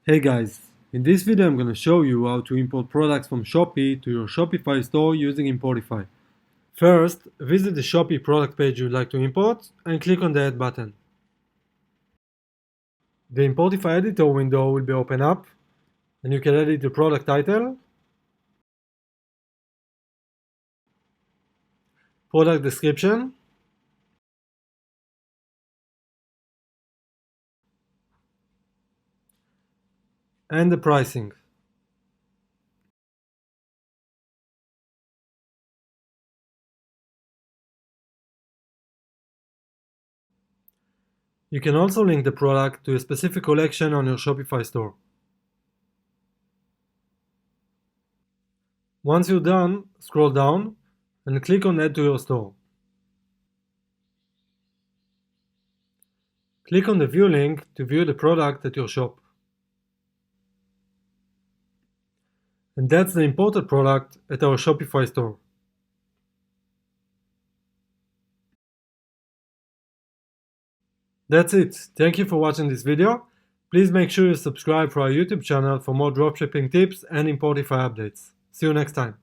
Hey guys, in this video I'm going to show you how to import products from Shopee to your Shopify store using Importify. First, visit the Shopee product page you'd like to import and click on the Add button. The Importify editor window will be open up and you can edit the product title, product description, and the pricing. You can also link the product to a specific collection on your Shopify store. Once you're done, scroll down and click on Add to your store. Click on the View link to view the product at your shop. And that's the imported product at our Shopify store. That's it. Thank you for watching this video. Please make sure you subscribe for our YouTube channel for more dropshipping tips and Importify updates. See you next time.